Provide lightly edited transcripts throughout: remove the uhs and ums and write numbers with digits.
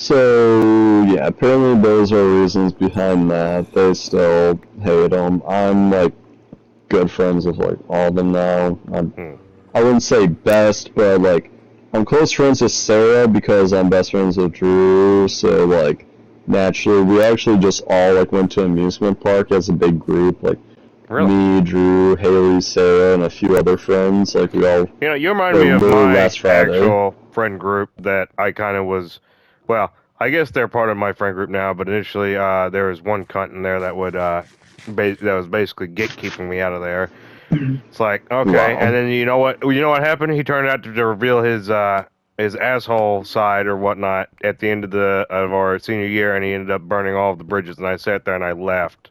So, yeah, apparently those are reasons behind that. They still hate him. I'm, like, good friends with, like, all of them now. Hmm. I wouldn't say best, but, like, I'm close friends with Sarah because I'm best friends with Drew, so, like, naturally, we actually just all, like, went to an amusement park as a big group, like, Really? me, Drew, Haley, Sarah, and a few other friends, like, we all You know, you remind me were of literally my last Friday. actual friend group that I kind of was. Well, I guess they're part of my friend group now, but initially, there was one cunt in there that would, that was basically gatekeeping me out of there. It's like, okay, and Wow. then you know what? You know what happened? He turned out to reveal his asshole side or whatnot at the end of our senior year, and he ended up burning all of the bridges. And I sat there and I laughed.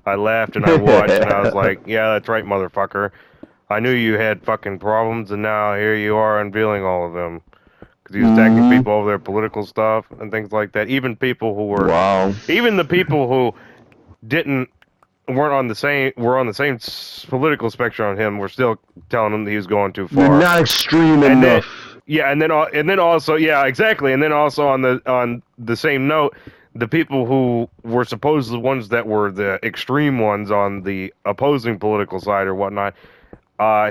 I laughed and I watched, and I was like, yeah, that's right, motherfucker. I knew you had fucking problems, and now here you are unveiling all of them. Because he was attacking hmm people over their political stuff and things like that. Even people who were, Wow. even the people who didn't weren't on the same were on the same political spectrum on him. Were still telling him that he was going too You're far. not extreme And then, enough. yeah, and then also, yeah, exactly. And then also on the same note, the people who were supposed the ones that were the extreme ones on the opposing political side or whatnot.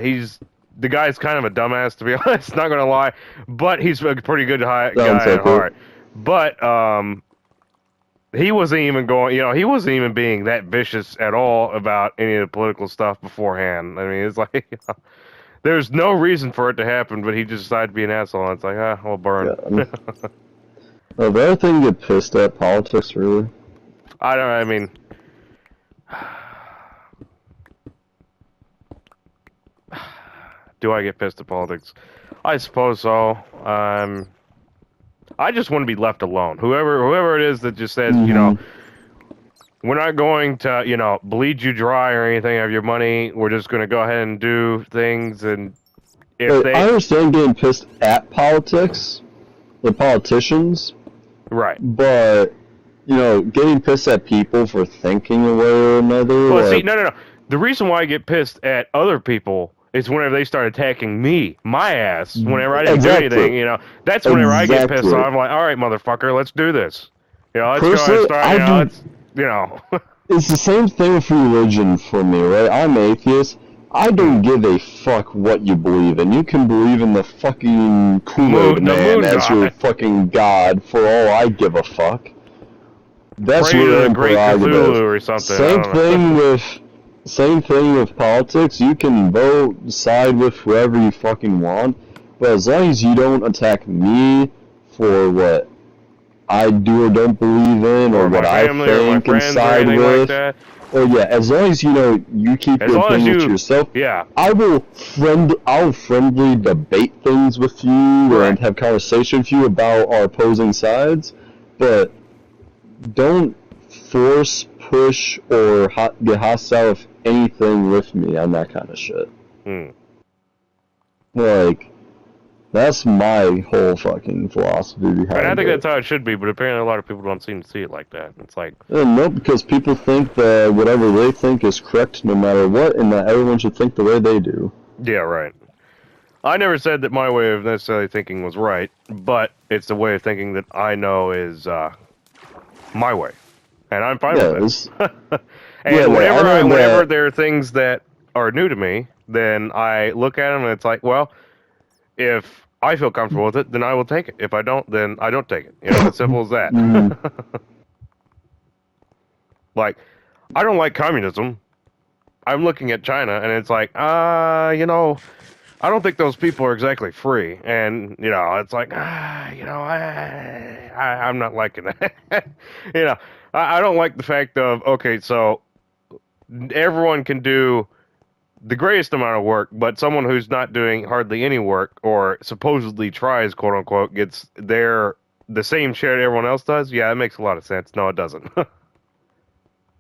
He's the guy's kind of a dumbass, to be honest. Not gonna lie, but he's a pretty good Sounds guy at like it. heart. But he wasn't even going. You know, he wasn't even being that vicious at all about any of the political stuff beforehand. I mean, it's like there's no reason for it to happen, but he just decided to be an asshole. And it's like, well, burn. Yeah. The other thing you get pissed at politics, really. I don't. I mean, do I get pissed at politics? I suppose so. I just want to be left alone. Whoever it is that just says, hmm we're not going to, bleed you dry or anything of your money. We're just going to go ahead and do things. And if Like, I they, understand getting pissed at politics, the politicians, right. but getting pissed at people for thinking a way or another, Well, see, like, no. The reason why I get pissed at other people is whenever they start attacking me, my ass, whenever I didn't do exactly, anything, that's whenever I get pissed exactly. off. I'm like, all right, motherfucker, let's do this. Let's go ahead and Personally, start, I do. let's, you know. It's the same thing with religion for me, right? I'm atheist. I Hmm. don't give a fuck what you believe in. You can believe in the fucking Kool-Aid The Man moon as your god. fucking god for all I give a fuck. That's Pray to your the own great Cthulhu prerogative. or something. I Same don't know. thing with same thing with politics. You can vote, side with whoever you fucking want, but as long as you don't attack me for what I do or don't believe in, or Or what my I family or my think and friends or side anything like with, that. or yeah, as long as you keep As your long as opinions to you, yourself, yeah, I'll friendly debate things with you and right. have conversation with you about our opposing sides, but don't force, push, or get hostile with anything with me on that kind of shit. Hmm. Like, that's my whole fucking philosophy And I behind think it. that's how it should be, but apparently a lot of people don't seem to see it like that. It's like, Nope, because people think that whatever they think is correct no matter what, and that everyone should think the way they do. yeah, right. I never said that my way of necessarily thinking was right, but it's the way of thinking that I know is my way, and I'm fine with Yeah, it. yeah, And like, I know whenever that, there are things that are new to me, then I look at them and it's like, well, if I feel comfortable with it, then I will take it. If I don't, then I don't take it. As simple as that. mm, Like, I don't like communism. I'm looking at China, and it's like, I don't think those people are exactly free. And, it's like, I'm not liking that. I don't like the fact of, okay, so everyone can do the greatest amount of work, but someone who's not doing hardly any work or supposedly tries, quote unquote, gets the same share everyone else does. Yeah, it makes a lot of sense. No, it doesn't.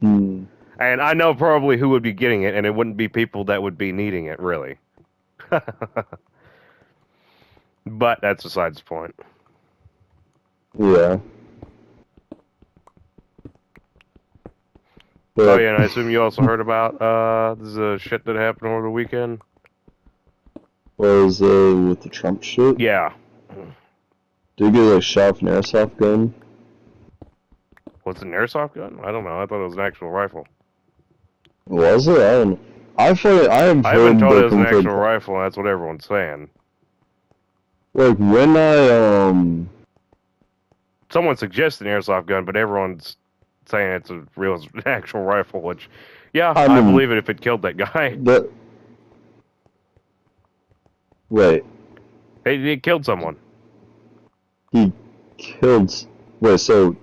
mm, And I know probably who would be getting it, and it wouldn't be people that would be needing it, really. But that's besides the point. yeah, Oh but yeah, and I assume you also heard about this shit that happened over the weekend. was with the Trump shit? Yeah, Did you get like shot with an airsoft gun? Was it an airsoft gun? I don't know. I thought it was an actual rifle. Was it? I don't know. I have I've been heard told the it was an actual conflict. rifle, and that's what everyone's saying. Like when Someone suggested an airsoft gun, but everyone's saying it's a real actual rifle, which, yeah, I I mean believe it if it killed that guy. the wait, It killed someone. he killed. Wait, so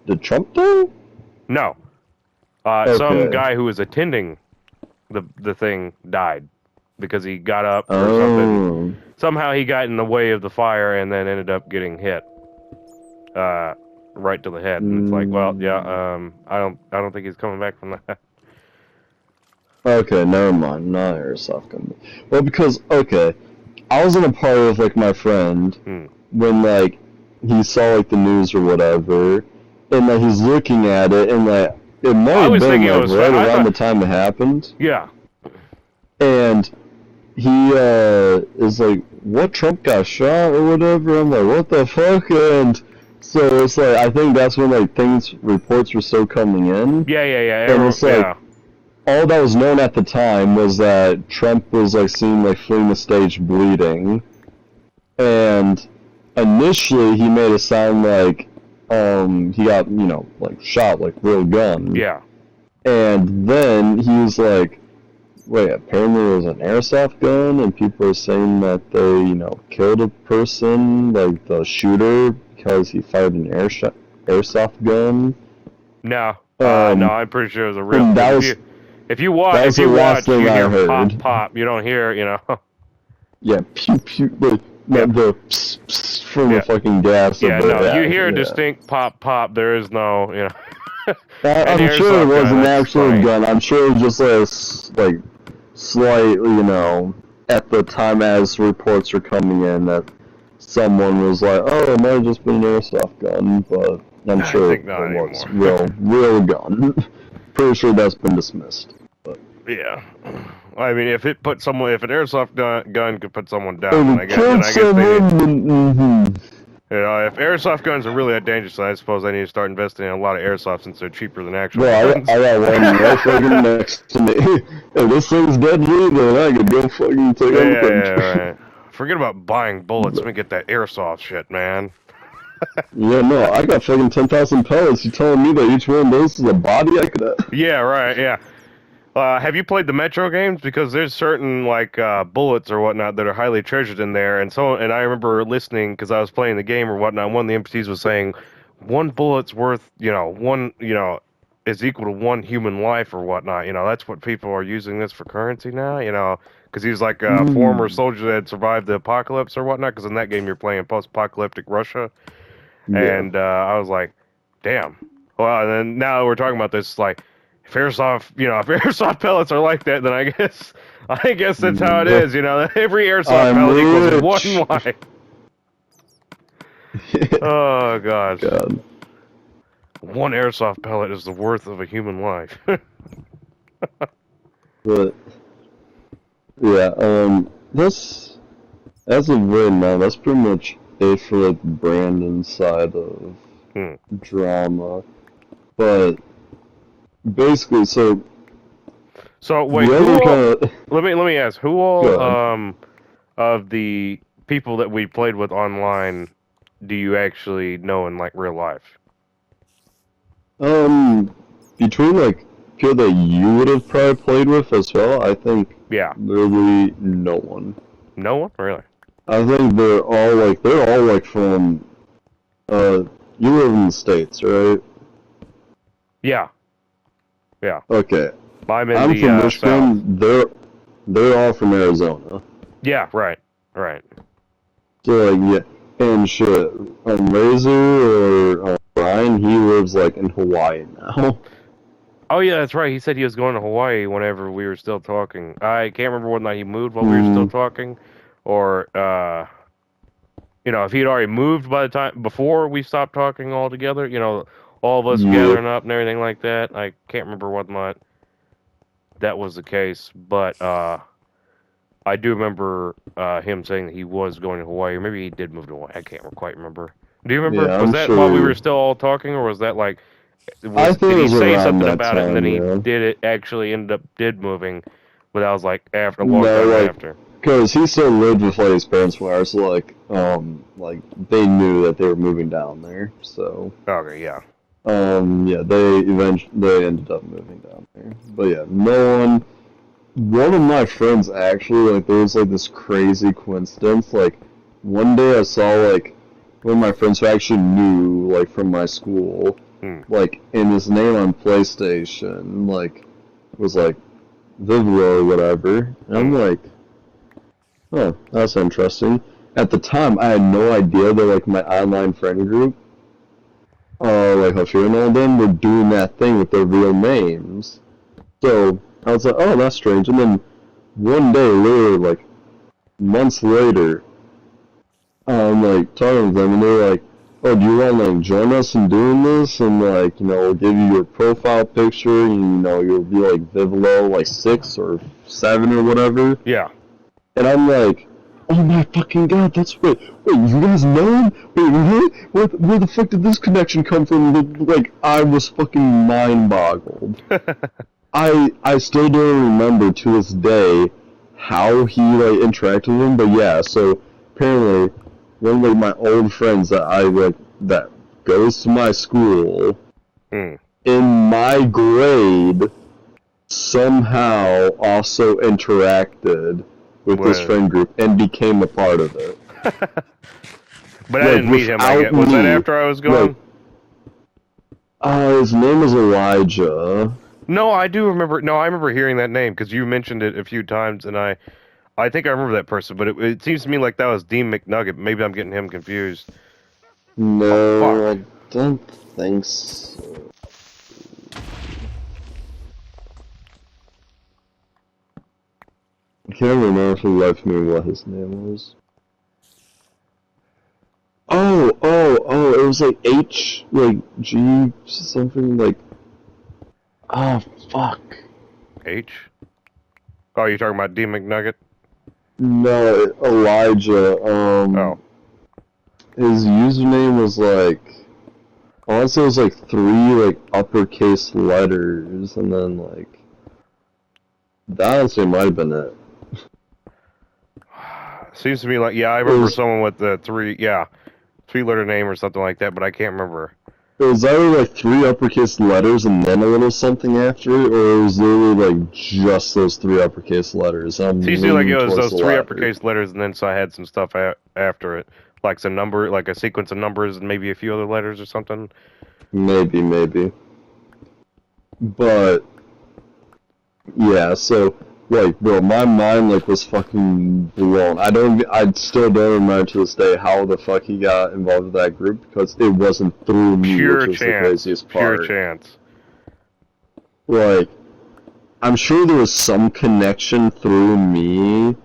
did Trump do? No. Some Okay. guy who was attending the thing died because he got up or something. Oh. Somehow he got in the way of the fire and then ended up getting hit. Right to the head. And it's like, well, yeah, I don't think he's coming back from that. Okay, never mind. Not airsoft gun. Well, because okay, I was in a party with like my friend when like he saw like the news or whatever, and like he's looking at it, and like it might I have was been thinking it like was right I around thought, the time it happened, yeah. and he is like, "What, Trump got shot or whatever?" I'm like, "What the fuck?" And so it's like I think that's when like reports were still coming in, Yeah. and it's like. Yeah. All that was known at the time was that Trump was like seen like fleeing the stage bleeding, and initially he made it sound like he got like shot like real gun. Yeah. And then he was like, wait, apparently it was an airsoft gun, and people are saying that they killed a person, like the shooter, because he fired an airsoft gun. No. No, I'm pretty sure it was a real. And that was If you watch, the last thing you I hear heard. pop. You don't hear, Yeah, pew pew, like the pss, pss from the fucking gas. Yeah, no, you hear a yeah. distinct pop. There is no, I'm sure it airsoft was gun, an that's actual funny. gun. I'm sure it was just like slightly, at the time as reports were coming in that someone was like, oh, it might have just been an airsoft gun, but I'm sure it was real gun. Pretty sure that's been dismissed. But. Yeah. I mean, if an airsoft gun could put someone down, And then I guess they need, mm-hmm. if airsoft guns are really that dangerous, I suppose I need to start investing in a lot of airsoft since they're cheaper than actual guns. I got one right fucking next to me. If this thing's deadly, then I could go fucking take on the thing. Yeah, right. Forget about buying bullets. Let me get that airsoft shit, man. Yeah, no, I got fucking 10,000 pellets. You telling me that each one of those is a body I could have? Yeah, right, yeah. Have you played the Metro games? Because there's certain bullets or whatnot that are highly treasured in there, and I remember listening because I was playing the game or whatnot. One of the NPCs was saying, one bullet's worth, is equal to one human life or whatnot. That's what people are using this for currency now. Because he's like a former soldier that had survived the apocalypse or whatnot. Because in that game you're playing post-apocalyptic Russia, and I was like, damn. Well, and then now we're talking about this like. If airsoft pellets are like that, then I guess that's how it is. Every airsoft pellet equals one life. Oh gosh. God. One airsoft pellet is the worth of a human life. But yeah, that's as of right now, that's pretty much it for like Brandon's side of drama. But basically, so wait, let me ask, who all of the people that we played with online do you actually know in like real life? Between like people that you would have probably played with as well, I think literally no one. No one? Really? I think they're all like from you live in the States, right? Yeah. Okay. I'm from Michigan. South. They're all from Arizona. Yeah, right. So like and shit, Razor or Brian, he lives like in Hawaii now. Oh yeah, that's right. He said he was going to Hawaii whenever we were still talking. I can't remember whether or not he moved while we were still talking, or if he'd already moved by the time before we stopped talking altogether. All of us gathering up and everything like that. I can't remember whether or not that was the case, but I do remember him saying that he was going to Hawaii, or maybe he did move to Hawaii. I can't quite remember. Do you remember? Yeah, was that while we were still all talking, or was that like I think did it he was say around something that about it and then time, he yeah. did it actually ended up moving, but that was like after a long No, time like, after. cause he still lived with like his parents were, so like they knew that they were moving down there, so Okay, yeah. yeah, they ended up moving down there. But yeah, no one. One of my friends actually, like, there was like this crazy coincidence. Like, one day I saw like one of my friends who I actually knew, like, from my school, Hmm. like, and his name on PlayStation, like, was like Vivlo or whatever. And I'm like, oh, that's interesting. At the time, I had no idea that like my online friend group, like Hafir and all them, were doing that thing with their real names. So I was like, oh, that's strange. And then one day, literally like months later, I'm like talking to them, and they're like, "Oh, do you want to like join us in doing this? And like, we'll give you your profile picture, and you'll be like Vivlo like 6 or 7 or whatever." Yeah. And I'm like, "Oh my fucking god, that's wait, you guys know him? Wait, really? Where the fuck did this connection come from?" Like, I was fucking mind boggled. I still don't remember to this day how he like interacted with him, but yeah, so apparently one of like my old friends that I like that goes to my school Hmm. in my grade somehow also interacted with this Was friend group and became a part of it. but I Like didn't meet him. I without guess was that me. after I was Like gone? his name is Elijah. No, I do remember. No, I remember hearing that name because you mentioned it a few times, and I think I remember that person. But it seems to me like that was Dean McNugget. Maybe I'm getting him confused. Oh No, fuck! I don't think so. I can't remember for the life of me what his name was. Oh, it was like H, like G, something like, oh, fuck. H. Oh, you're talking about Dean McNugget? No, Elijah, Oh, his username was like, I want to say it was like 3, like, uppercase letters, and then, like, that honestly might have been it. seems to me like I It remember was, someone with the 3-letter name or something like that, but I can't remember. it was either like 3 uppercase letters and then a little something after it, or it was literally like just those 3 uppercase letters. I'm Seems to me like it leaning was towards those the three latter. uppercase letters, and then so I had some stuff after it, like like a sequence of numbers and maybe a few other letters or something. Maybe. But yeah, so like, bro, my mind like was fucking blown. I still don't remember to this day how the fuck he got involved with that group because it wasn't through me, which Pure was the chance. craziest Pure part. chance. Like, I'm sure there was some connection through me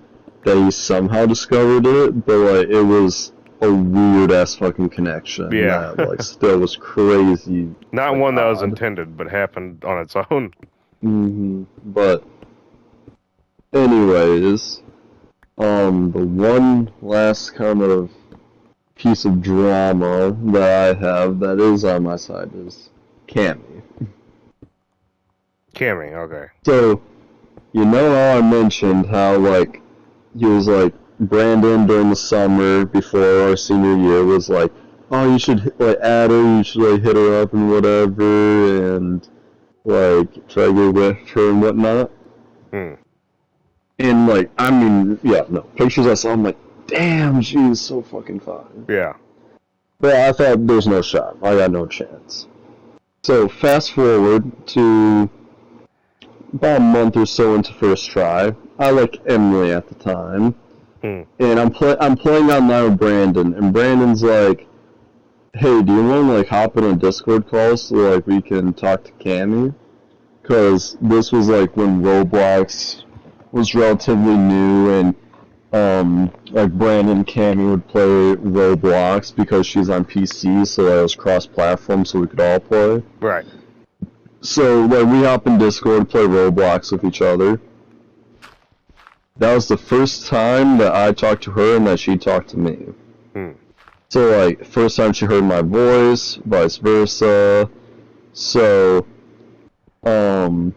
that he somehow discovered it, but like, it was a weird ass fucking connection Yeah. that like still was crazy, Not like one that was odd. intended, but happened on its own. But anyways, the one last kind of piece of drama that I have that is on my side is Cammy. Cammy, okay. So, how I mentioned how, like, he was like, Brandon during the summer before our senior year was like, oh, you should, like, add her, you should, like, hit her up and whatever, and, like, try to get with her and whatnot. Hmm. And, like, I mean, yeah, no, pictures I saw, I'm like, damn, she is so fucking fine. Yeah. But I thought there's no shot. I got no chance. So fast forward to about a month or so into first try. I like Emily at the time, Hmm. and I'm playing online with Brandon, and Brandon's like, "Hey, do you want to like hop in a Discord call so like we can talk to Cammy?" Because this was like when Roblox was relatively new, and like Brandon and Cammy would play Roblox because she's on PC, so that was cross-platform, so we could all play. Right. So like we hop in Discord, play Roblox with each other. That was the first time that I talked to her and that she talked to me. Hmm. So like first time she heard my voice, vice versa. So, um,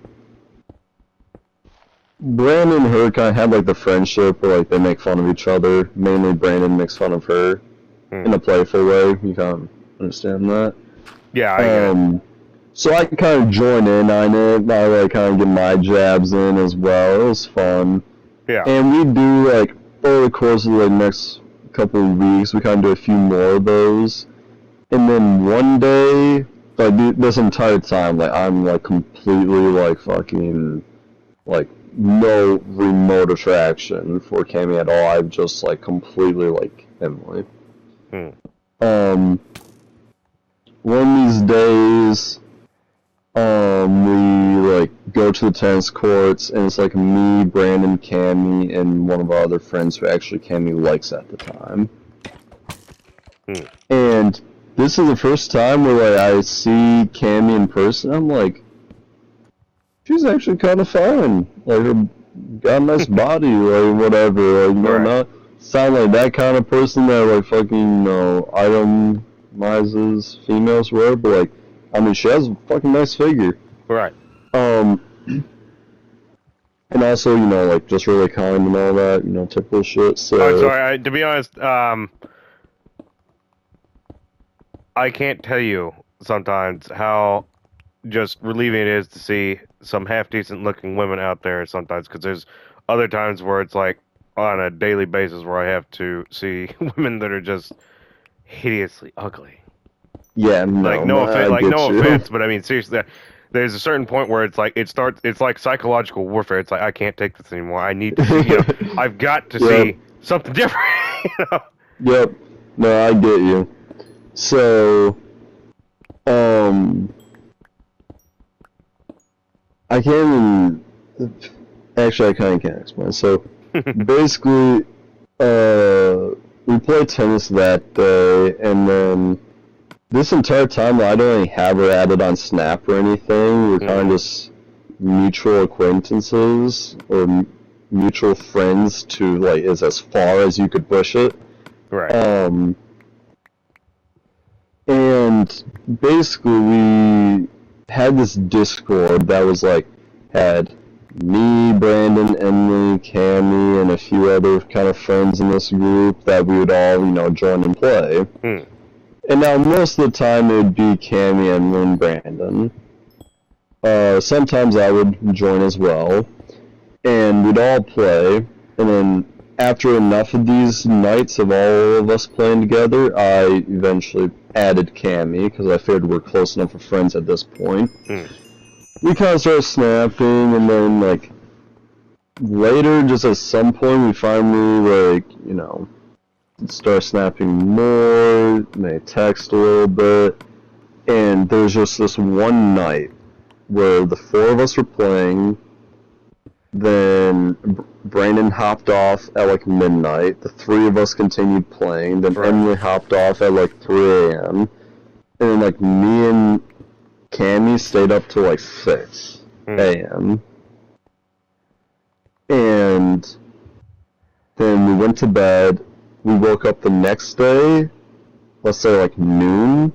Brandon and her kind of had like the friendship where like they make fun of each other. Mainly Brandon makes fun of her in a playful way. You kind of understand that. Yeah, I get it. So I can kind of join in on it. I like kind of get my jabs in as well. It was fun. Yeah. And we do like over the course of the next couple of weeks, we kind of do a few more of those. And then one day, like this entire time, like I'm like completely like fucking like no remote attraction for Cammy at all. I've just like completely like Emily. One of these days, we like go to the tennis courts, and it's like me, Brandon, Cammy, and one of our other friends who actually Cammy likes at the time. And this is the first time where like I see Cammy in person. I'm like, she's actually kind of fine. Like her got a nice body, like whatever. Like not sound like that kind of person that like fucking itemizes females, whatever. But like, I mean, she has a fucking nice figure. Right. And also, like, just really kind and all that, typical shit, so... I'm sorry, to be honest, I can't tell you sometimes how just relieving it is to see some half-decent looking women out there sometimes, because there's other times where it's like, on a daily basis, where I have to see women that are just hideously ugly. Yeah, no, like, no offense, but I mean, seriously... There's a certain point where it's like it's like psychological warfare. It's like I can't take this anymore. I need to see, I've got to see something different. Yep. No, I get you. So, I can't even. Actually, I kind of can't explain. So, basically, we played tennis that day, and then. This entire time, I don't really have her added on Snap or anything. We're kind of just mutual acquaintances or mutual friends to, like, is as far as you could push it. Right. And basically, we had this Discord that was, like, had me, Brandon, Emily, Cammy, and a few other kind of friends in this group that we would all, join and play. And now, most of the time, it would be Cammy, Emily, and Brandon. Sometimes I would join as well. And we'd all play. And then, after enough of these nights of all of us playing together, I eventually added Cammy, because I figured we're close enough for friends at this point. We kind of started snapping, and then, like, later, just at some point, we finally, like, start snapping more, may text a little bit, and there's just this one night where the four of us were playing, then Brandon hopped off at like midnight, the three of us continued playing, then Emily hopped off at like 3 a.m., and then like me and Cammy stayed up till like 6 a.m., and then we went to bed. We woke up the next day, let's say like noon,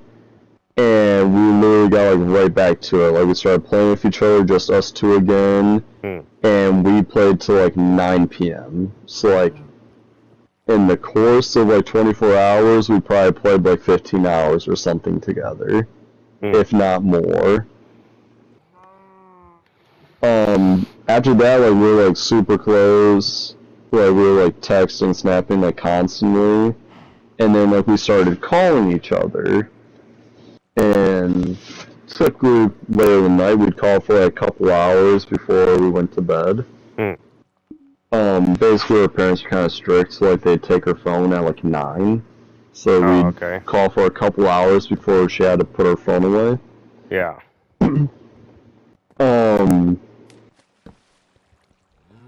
and we literally got like right back to it. Like we started playing with each other, just us two again, and we played till like 9 p.m. So like in the course of like 24 hours, we probably played like 15 hours or something together, if not more. After that, like we were like super close. Like, we were, like, texting, snapping, like, constantly, and then, like, we started calling each other, and typically later in the night, we'd call for, like, a couple hours before we went to bed. Basically, our parents were kind of strict, so, like, they'd take her phone at, like, 9, so we'd call for a couple hours before she had to put her phone away. Yeah.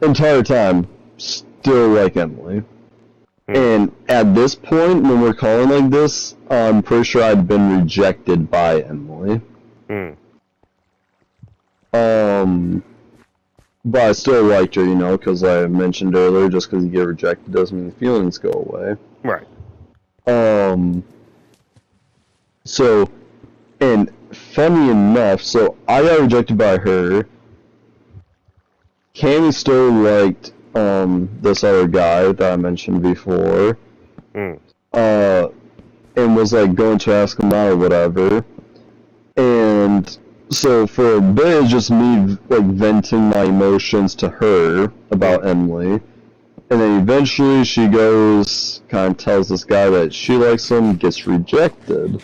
Entire time, still like Emily. And at this point, when we're calling like this, I'm pretty sure I'd been rejected by Emily. But I still liked her, because I mentioned earlier, just because you get rejected doesn't mean the feelings go away. Right. So, and funny enough, so I got rejected by her. Cammy still liked this other guy that I mentioned before, and was like going to ask him out or whatever. And so for a bit, it's just me like venting my emotions to her about Emily. And then eventually she goes, kind of tells this guy that she likes him, gets rejected.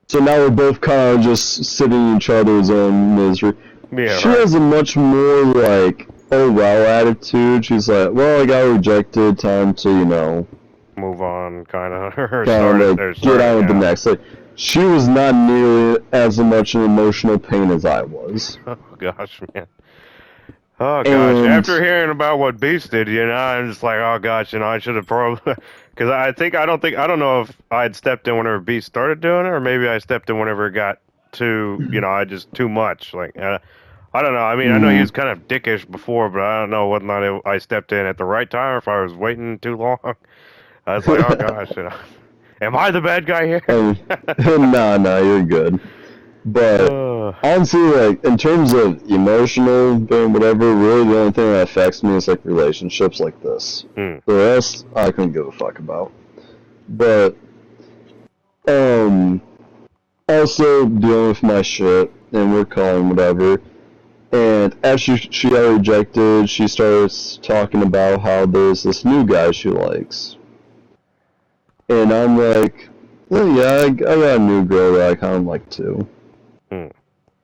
So now we're both kind of just sitting in each other's own misery. Yeah, she right. has a much more like, oh well attitude. She's like, well, I got rejected, time to, you know, move on, kind of. Get on with the next. Like, she was not nearly as much an emotional pain as I was. Oh gosh, man. Oh gosh, after hearing about what Beast did, you know, I'm just like, oh gosh, you know, I should have probably, because I don't know if I'd stepped in whenever Beast started doing it, or maybe I stepped in whenever it got too, you know, too much. Like, I don't know. I mean, I know he was kind of dickish before, but I don't know whether or not I stepped in at the right time or if I was waiting too long. I was like, oh gosh, you know, am I the bad guy here? No, you're good. But honestly, like, in terms of emotional and whatever, really the only thing that affects me is like relationships like this. The rest I couldn't give a fuck about. But also dealing with my shit, and we're calling whatever. And after she got rejected, she starts talking about how there's this new guy she likes. And I'm like, well, yeah, I got a new girl that I kind of like too.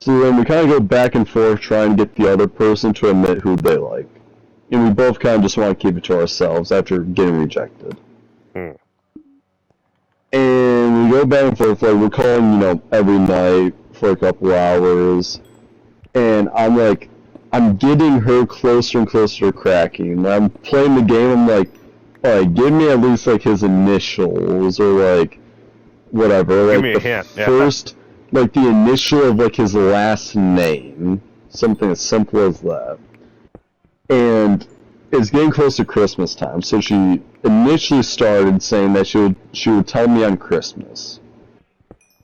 So then we kind of go back and forth trying to get the other person to admit who they like. And we both kind of just want to keep it to ourselves after getting rejected. And we go back and forth, like, we're calling, you know, every night for a couple hours. And I'm like, I'm getting her closer and closer to cracking. I'm playing the game, I'm like, alright, give me at least, like, his initials, or, like, whatever. Like, give me a hint. First, like, the initial of, like, his last name. Something as simple as that. And it's getting close to Christmas time, so she initially started saying that she would tell me on Christmas.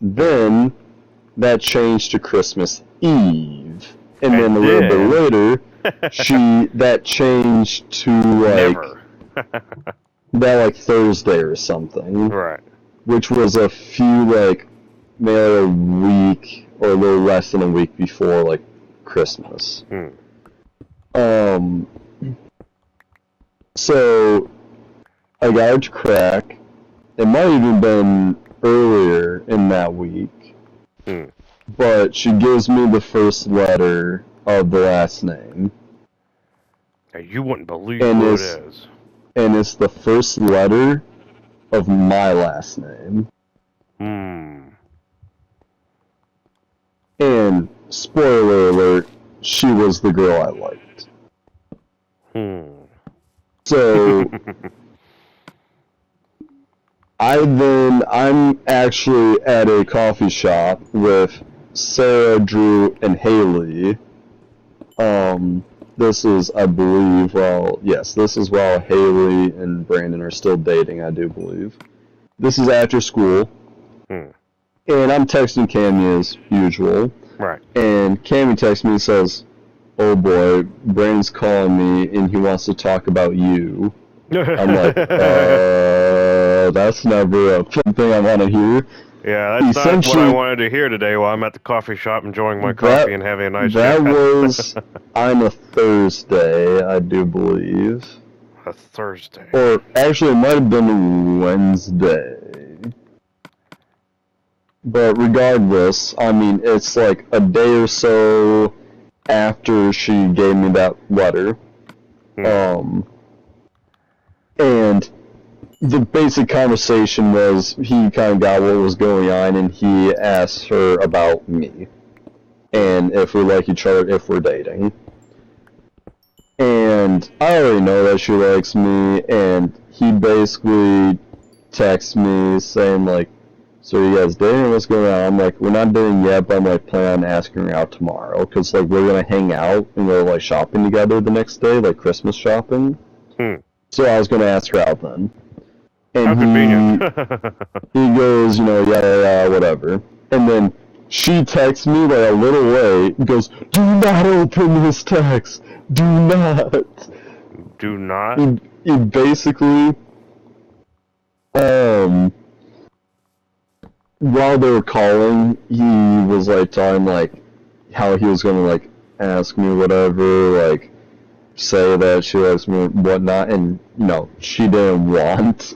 Then, that changed to Christmas Eve. And then a little bit later, that changed to, like, that, like, Thursday or something. Right. Which was a few, like, maybe a week, or a little less than a week before, like, Christmas. So, I got her to crack. It might have even been earlier in that week. But she gives me the first letter of the last name. You wouldn't believe who it is. And it's the first letter of my last name. And, spoiler alert, she was the girl I liked. So, I'm actually at a coffee shop with Sarah, Drew, and Haley. This is, I believe, this is while Haley and Brandon are still dating, I do believe. This is after school. And I'm texting Cammy as usual. Right. And Cammy texts me and says, oh boy, Brandon's calling me and he wants to talk about you. I'm like, that's never a fun thing I want to hear. Yeah, that's not what I wanted to hear today while I'm at the coffee shop enjoying my coffee and having a nice That was on a Thursday, I do believe. A Thursday. Or, actually, it might have been a Wednesday. But regardless, I mean, it's like a day or so after she gave me that letter. And the basic conversation was, he kind of got what was going on, and he asked her about me. And if we like each other, if we're dating. And I already know that she likes me, and he basically texts me saying, like, so are you guys dating? What's going on? I'm like, we're not dating yet, but I'm, like, planning on asking her out tomorrow. Because, like, we're going to hang out and go, like, shopping together the next day, like, Christmas shopping. So I was going to ask her out then. And how convenient. he goes, you know, yeah, whatever. And then she texts me like a little late and goes, "Do not open this text. Do not." Do not? He basically, while they were calling, he was like talking like how he was gonna like ask me whatever, like say that she likes me or whatnot, and she didn't want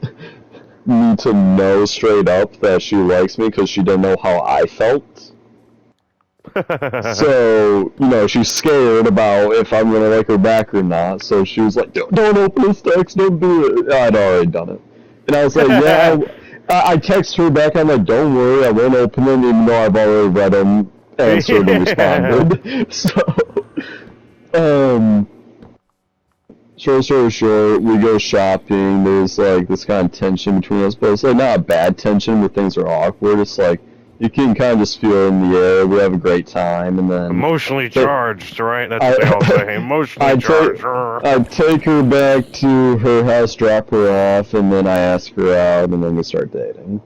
me to know straight up that she likes me because she didn't know how I felt. So, she's scared about if I'm gonna like her back or not. So she was like, "Don't open this text, don't do it." I'd already done it, and I was like, "Yeah." I text her back. I'm like, "Don't worry, I won't open them," even though I've already read them, answered, and responded. So, short story short, we go shopping. There's like this kind of tension between us, but it's like not a bad tension where things are awkward. It's like you can kind of just feel it in the air. We have a great time, and then emotionally charged, right? That's what they all say. Emotionally charged. I take her back to her house, drop her off, and then I ask her out, and then we start dating.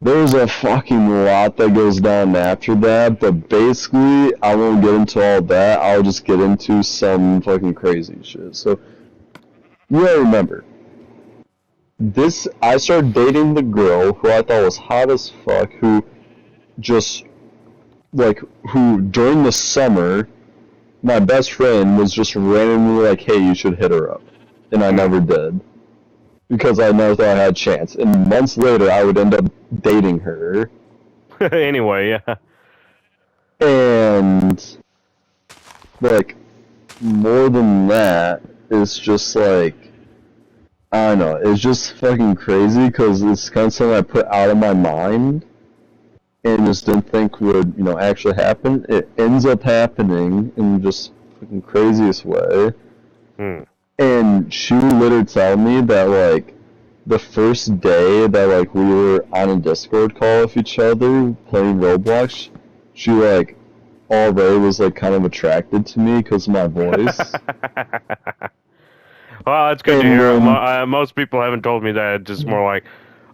There's a fucking lot that goes down after that, but basically, I won't get into all that. I'll just get into some fucking crazy shit. So, you gotta remember, I started dating the girl who I thought was hot as fuck, who during the summer, my best friend was just randomly like, "Hey, you should hit her up." And I never did. Because I never thought I had a chance. And months later, I would end up dating her. Anyway, yeah. And, like, more than that, it's just like, I don't know, it's just fucking crazy because it's kind of something I put out of my mind and just didn't think would, actually happen. It ends up happening in just fucking craziest way. And she would literally tell me that, like, the first day that, like, we were on a Discord call with each other playing Roblox, she, like, already was, like, kind of attracted to me because of my voice. Well, that's good to hear. Most people haven't told me that. It's just more like,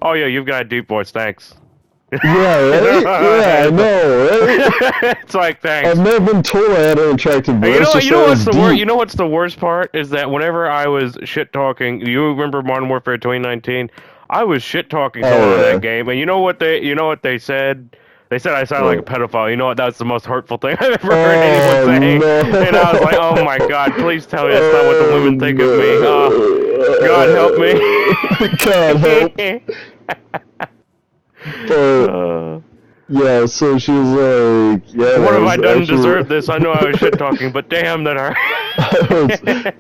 "Oh, yeah, you've got a deep voice, thanks." Yeah, right? Yeah, I know, right? It's like, thanks. I've never been told I had an attractive voice. You know what's the worst part is that whenever I was shit talking, you remember Modern Warfare 2019? I was shit talking someone in that game, and you know what they said? They said I sounded like a pedophile. You know what? That's the most hurtful thing I've ever heard anyone say. No. And I was like, "Oh my God, please tell me that's not what the women think of me." Oh, God help me. God help. Yeah, so she was like, "Yeah, what have I done to deserve this? I know I was shit talking, but damn that hurt."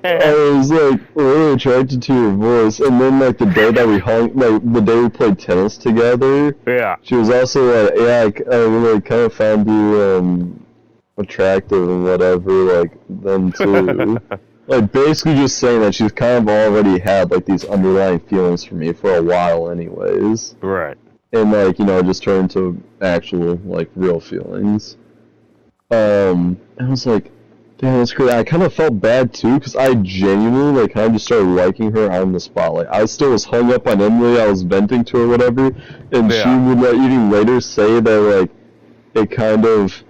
I was like really attracted to your voice, and then like the day that we the day we played tennis together. Yeah. She was also like, "Yeah, I really kind of found you attractive and whatever, like them too." Like basically just saying that she's kind of already had like these underlying feelings for me for a while, anyways. Right. And like, just turned to actual, like, real feelings. I was like, damn, that's crazy. I kind of felt bad, too, because I genuinely, like, kind of just started liking her on the spot. Like, I still was hung up on Emily, I was venting to her, whatever, and she would, like, even later say that, like, it kind of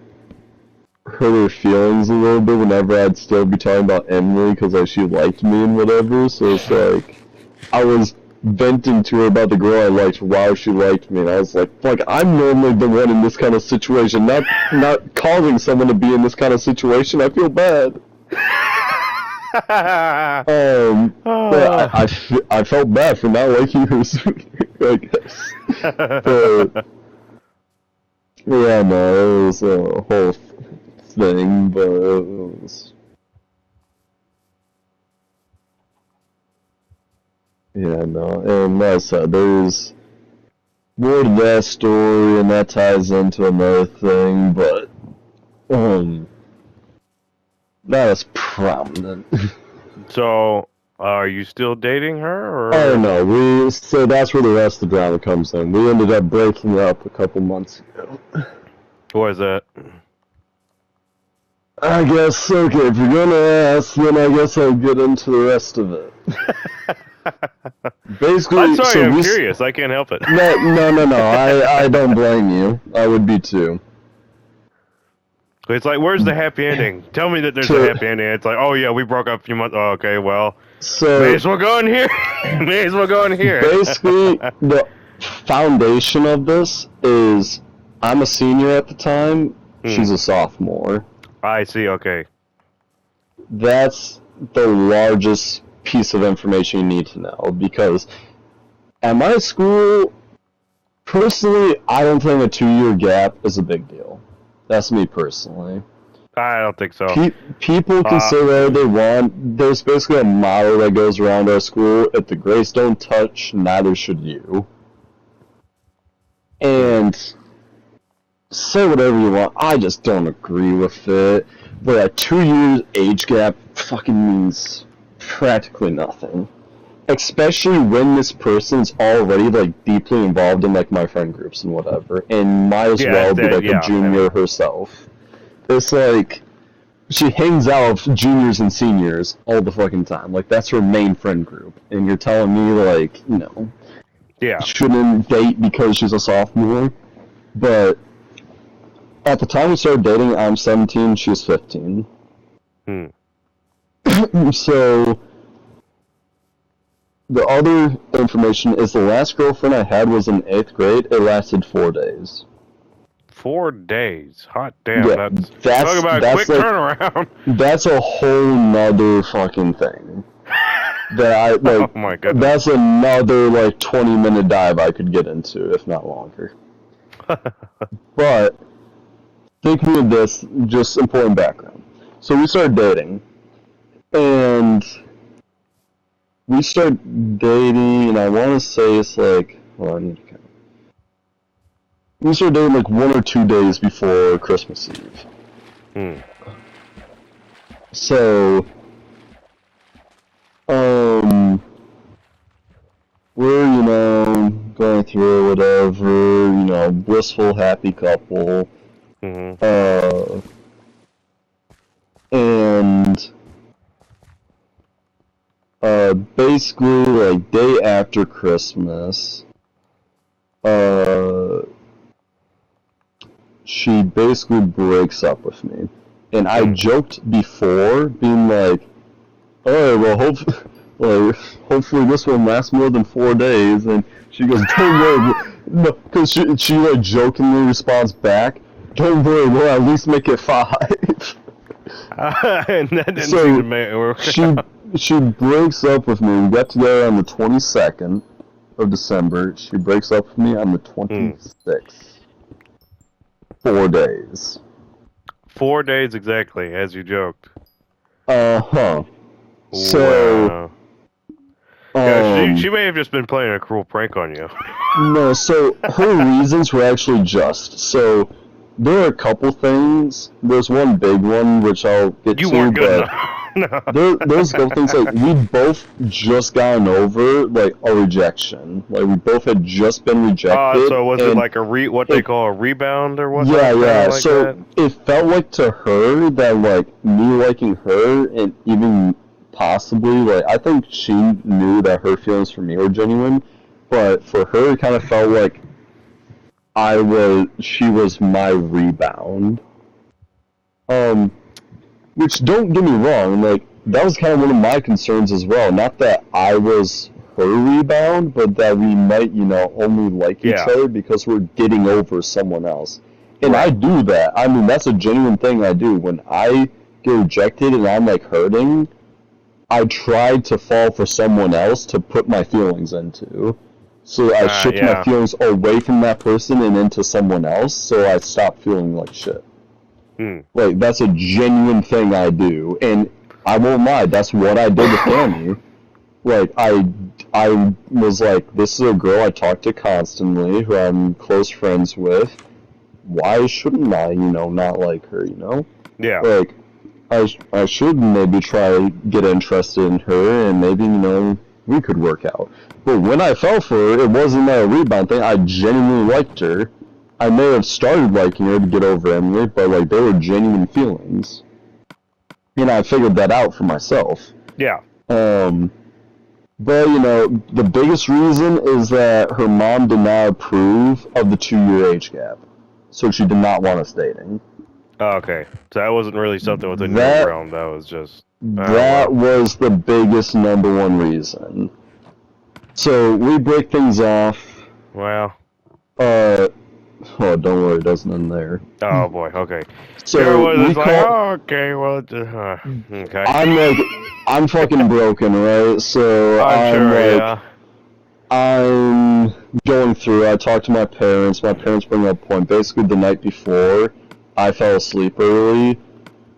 hurt her feelings a little bit whenever I'd still be talking about Emily, because, like, she liked me and whatever, so it's like, I was venting to her about the girl I liked while she liked me, and I was like, fuck, I'm normally the one in this kind of situation, not causing someone to be in this kind of situation. I feel bad. But I felt bad for not liking her, I guess. But, yeah, no, it was a whole thing, but it was... Yeah, no, and like I said, there's more to that story, and that ties into another thing, but, not as prominent. So, are you still dating her, or? Oh, no, so that's where the rest of the drama comes in. We ended up breaking up a couple months ago. What is that? I guess, okay, if you're gonna ask, then I guess I'll get into the rest of it. Basically, I'm sorry, so I'm curious. I can't help it. No. I don't blame you. I would be too. It's like, where's the happy ending? Tell me that there's a happy ending. It's like, oh yeah, we broke up a few months. Oh, okay, well, may as well go in here. May as well go in here. Basically, the foundation of this is I'm a senior at the time. She's a sophomore. I see. Okay. That's the largest piece of information you need to know, because at my school, personally, I don't think a 2-year gap is a big deal. That's me personally. I don't think so. People can say whatever they want. There's basically a motto that goes around our school: if the grades don't touch, neither should you. And say whatever you want. I just don't agree with it. But a 2 years age gap fucking means practically nothing. Especially when this person's already, like, deeply involved in, like, my friend groups and whatever, and might as well be, like, a junior herself. It's like, she hangs out with juniors and seniors all the fucking time. Like, that's her main friend group. And you're telling me, like, you know, shouldn't date because she's a sophomore? But at the time we started dating, I'm 17, she's 15. So the other information is the last girlfriend I had was in 8th grade. It lasted 4 days. 4 days? Hot damn. Yeah, that's talk about a quick turnaround. That's a whole nother fucking thing. That I, like, oh my goodness. That's another, like, 20-minute dive I could get into, if not longer. But thinking of this, just important background. So we started dating, and we started dating, and I want to say it's like, well, I need to count. We started dating like 1 or 2 days before Christmas Eve. So, we're, you know, going through whatever, you know, blissful, happy couple. And basically, like, day after Christmas, she basically breaks up with me. And I joked before, being like, alright, well, hopefully this won't last more than 4 days. And she goes, don't worry, no, because she like jokingly responds back, don't worry, we'll at least make it 5. And that didn't seem to make it work. She breaks up with me. We got together on the 22nd of December. She breaks up with me on the 26th. 4 days. 4 days exactly, as you joked. So, yeah, she may have just been playing a cruel prank on you. No, so her reasons were actually just. So, there are a couple things. There's one big one, which I'll get to. You weren't good enough. No. There's a couple things, like, we both just gotten over, like, a rejection. Like, we both had just been rejected. So was it like what they call a rebound or what? Yeah. Like so that? It felt like to her that, like, me liking her, and even possibly, like, I think she knew that her feelings for me were genuine, but for her it kind of felt like she was my rebound. Which, don't get me wrong, like, that was kind of one of my concerns as well. Not that I was her rebound, but that we might, you know, only like each other because we're getting over someone else. And I do that. I mean, that's a genuine thing I do. When I get rejected and I'm, like, hurting, I try to fall for someone else to put my feelings into. So I shift my feelings away from that person and into someone else, so I stop feeling like shit. Like, that's a genuine thing I do, and I won't lie, that's what I did with Annie. Like, I was like, this is a girl I talk to constantly, who I'm close friends with. Why shouldn't I, you know, not like her, you know? Yeah. Like, I should maybe try to get interested in her, and maybe, you know, we could work out. But when I fell for her, it wasn't a rebound thing. I genuinely liked her. I may have started liking her to get over Emily, but, like, they were genuine feelings. And I figured that out for myself. Yeah. But, the biggest reason is that her mom did not approve of the 2-year age gap. So she did not want us dating. Oh, okay. So that wasn't really something within your That realm. That was just, oh, that well. was the biggest number one reason. So we break things off. Well. Oh, don't worry, it doesn't end there. Oh, boy. Okay. There So was we just like, call. oh, okay, well, okay. I'm fucking broken, right? So I'm sure, yeah. I'm going through. I talk to my parents. My parents bring up a point. Basically, the night before, I fell asleep early.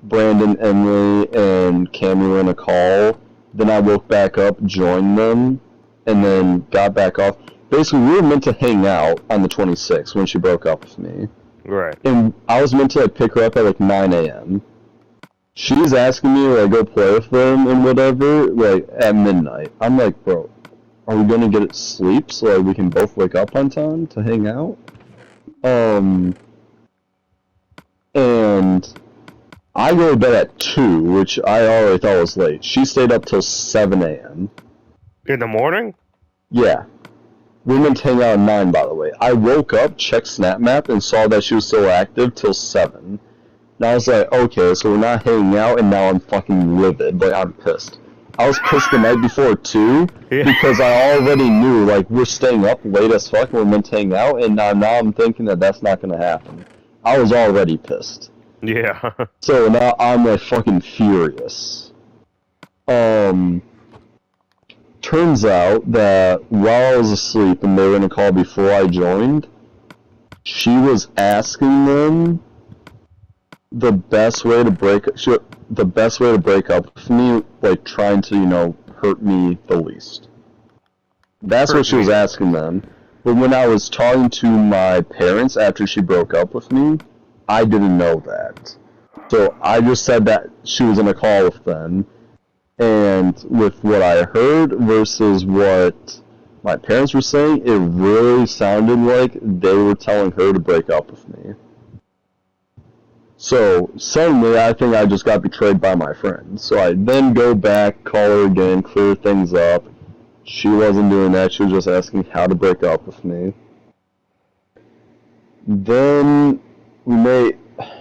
Brandon, Emily, and Cammy were in a call. Then I woke back up, joined them, and then got back off. Basically, we were meant to hang out on the 26th when she broke up with me. Right. And I was meant to pick her up at 9 a.m. She's asking me to go play with them and whatever, at midnight. I'm like, bro, are we gonna get sleep so we can both wake up on time to hang out? And I go to bed at 2, which I already thought was late. She stayed up till 7 a.m. In the morning? Yeah. We meant to hang out at 9, by the way. I woke up, checked SnapMap, and saw that she was still active till 7. And I was like, okay, so we're not hanging out, and now I'm fucking livid. I'm pissed. I was pissed the night before, too, because I already knew, we're staying up late as fuck, and we're meant to hang out, and now I'm thinking that that's not gonna happen. I was already pissed. Yeah. So now I'm, fucking furious. Turns out that while I was asleep and they were in a call before I joined, she was asking them the best way to break up with me, trying to, hurt me the least. That's what she was asking them. But when I was talking to my parents after she broke up with me, I didn't know that. So I just said that she was in a call with them, and with what I heard versus what my parents were saying, it really sounded like they were telling her to break up with me. So suddenly I think I just got betrayed by my friend. So I then go back, call her again, clear things up. She wasn't doing that, she was just asking how to break up with me. Then we may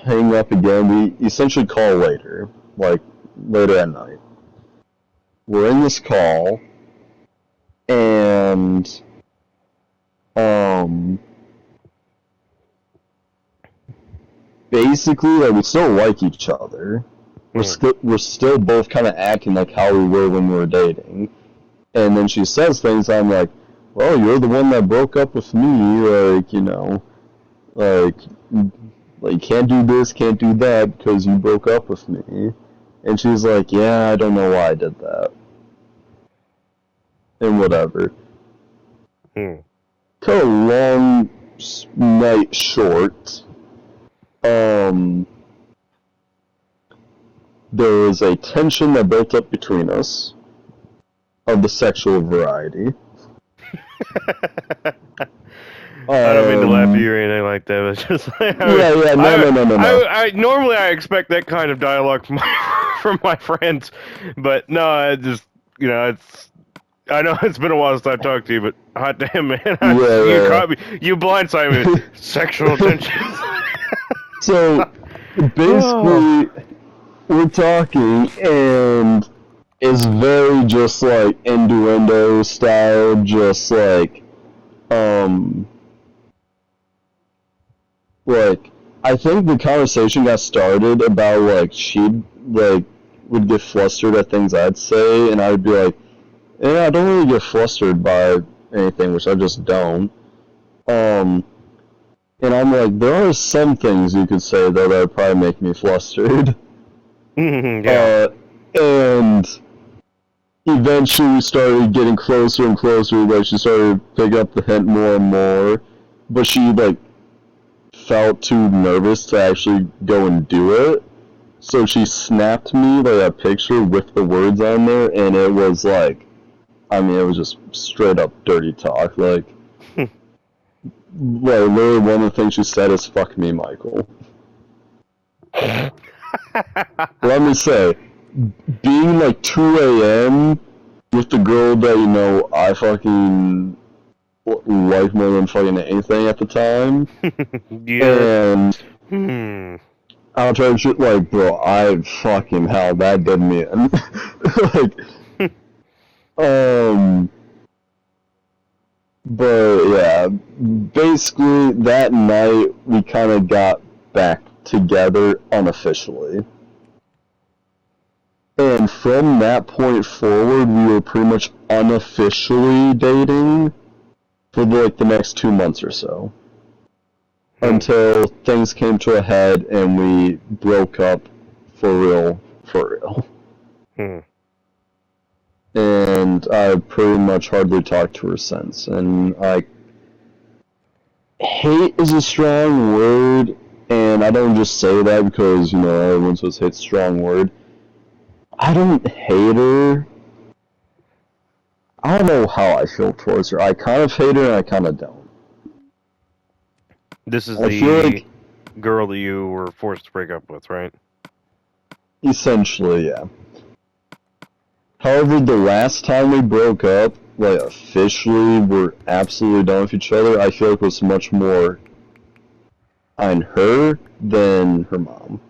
hang up again. We essentially call later, later at night. We're in this call, and basically, we still like each other. We're still both kind of acting like how we were when we were dating. And then she says things, I'm like, well, you're the one that broke up with me, can't do this, can't do that, because you broke up with me. And she's like, yeah, I don't know why I did that. And whatever. Cut a long night short. There was a tension that built up between us of the sexual variety. I don't mean to laugh at you or anything like that, but it's just like, No. Normally I expect that kind of dialogue from my friends, but no, I just, I know it's been a while since I talked to you, but hot damn, man, caught me, you blindsided me with sexual tension. So, basically, we're talking, and it's very just innuendo style, just I think the conversation got started about she'd would get flustered at things I'd say, and I'd be like, yeah, I don't really get flustered by anything, which I just don't. And I'm like, there are some things you could say though that would probably make me flustered. Yeah. And eventually we started getting closer and closer, she started picking up the hint more and more, but she felt too nervous to actually go and do it, so she snapped me a picture with the words on there, and it was it was just straight up dirty talk, literally one of the things she said is, fuck me, Michael. Let me say, being 2 a.m. with the girl that, I fucking like more than fucking anything at the time. Yeah. And I'll try to shit like, bro, I fucking hell, that did me in. Like, but yeah, basically that night we kind of got back together unofficially. And from that point forward, we were pretty much unofficially dating for like the next 2 months or so. Until things came to a head and we broke up for real, for real. And I pretty much hardly talked to her since. And hate is a strong word, and I don't just say that because, everyone says hate's a strong word. I don't hate her. I don't know how I feel towards her. I kind of hate her and I kind of don't. This is the girl that you were forced to break up with, right? Essentially, yeah. However, the last time we broke up, like officially, we're absolutely done with each other, I feel like it was much more on her than her mom.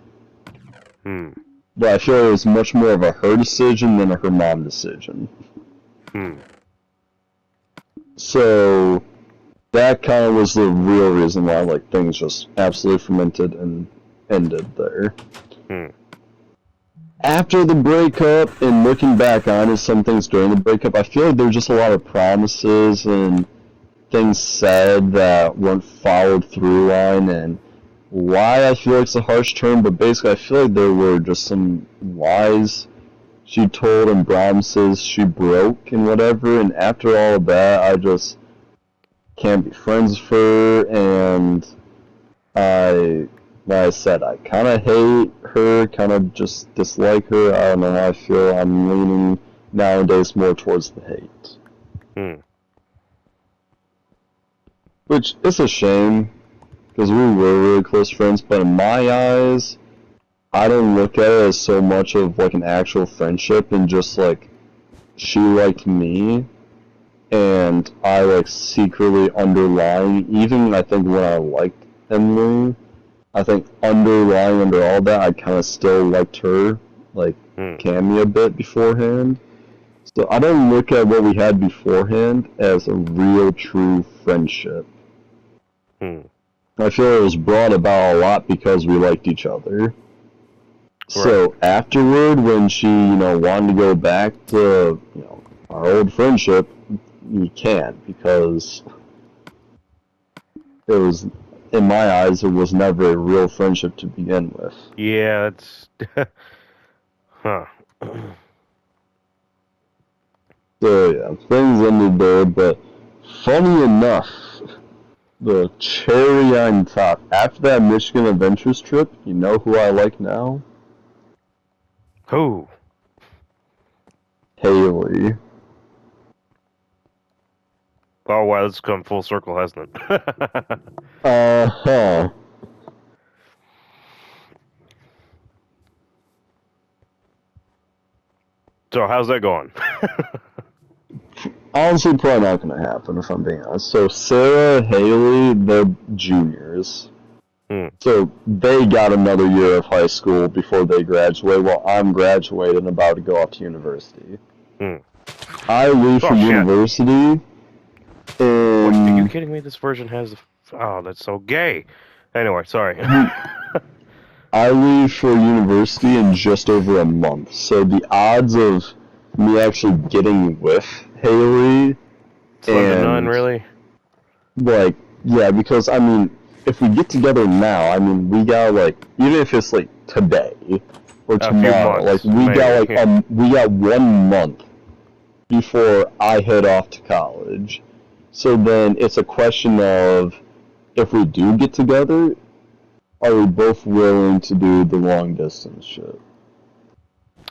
But I feel like it was much more of a her decision than a her mom decision. So that kind of was the real reason why things just absolutely fermented and ended there. After the breakup and looking back on it, some things during the breakup, I feel like there were just a lot of promises and things said that weren't followed through on, and lie I feel like it's a harsh term, but basically I feel like there were just some lies she told and promises she broke and whatever, and after all of that, I just can't be friends with her, and like I said, I kind of hate her, kind of just dislike her. I don't know how I feel. I'm leaning nowadays more towards the hate. Which is a shame, because we were really close friends, but in my eyes, I don't look at it as so much of an actual friendship and just she liked me, and I secretly underlying, even I think when I liked Emily, I think underlying under all that, I kind of still liked her, Cammy a bit beforehand. So I don't look at what we had beforehand as a real, true friendship. I feel it was brought about a lot because we liked each other. Right. So afterward, when she, wanted to go back to, our old friendship, you can't, because it was, in my eyes, it was never a real friendship to begin with. Yeah, it's... huh. So, yeah, things ended there, but funny enough, the cherry on top, after that Michigan Adventures trip, you know who I like now? Who? Haley. Oh, wow, this has come full circle, hasn't it? Uh-huh. So, how's that going? Honestly, probably not going to happen, if I'm being honest. So, Sarah and Haley, they're juniors. So, they got another year of high school before they graduate, while I'm graduating and about to go off to university. I leave for university. What, are you kidding me? This version has... Oh, that's so gay. Anyway, sorry. I leave for university in just over a month, so the odds of me actually getting with Haley Slim to none, really? Yeah, because, if we get together now, we got, even if it's, today, or tomorrow, we got 1 month before I head off to college. So then it's a question of, if we do get together, are we both willing to do the long distance shit?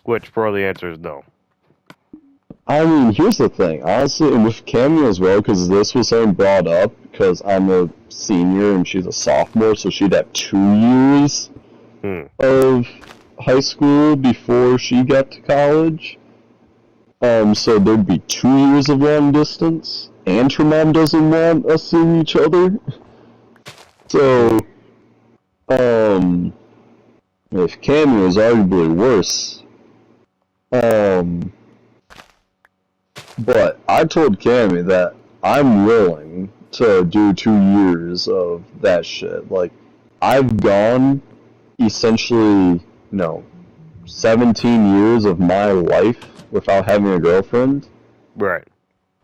Which, probably the answer is no. Here's the thing, honestly, and with Cammy as well, because this was something brought up, because I'm a senior and she's a sophomore, so she'd have 2 years of high school before she got to college. So there'd be 2 years of long distance, and her mom doesn't want us seeing each other. So, um, if Cammy is arguably worse, um, but I told Cammy that I'm willing to do 2 years of that shit. Like, I've gone essentially, 17 years of my life without having a girlfriend. Right.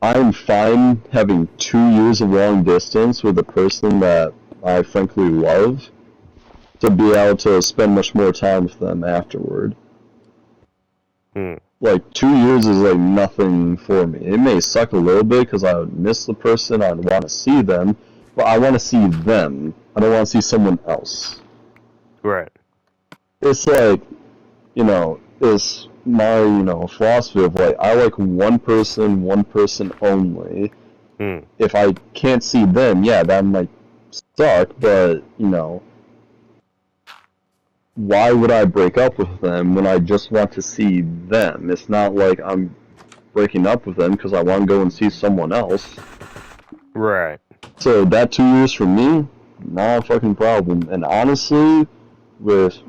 I'm fine having 2 years of long distance with a person that I frankly love to be able to spend much more time with them afterward. Like, 2 years is like nothing for me. It may suck a little bit because I would miss the person, I'd want to see them, but I want to see them. I don't want to see someone else. Right. It's like, it's my, philosophy of like, I like one person only. If I can't see them, yeah, that might suck, but, why would I break up with them when I just want to see them? It's not like I'm breaking up with them because I want to go and see someone else. Right. So that 2 years for me, not a fucking problem. And honestly, with,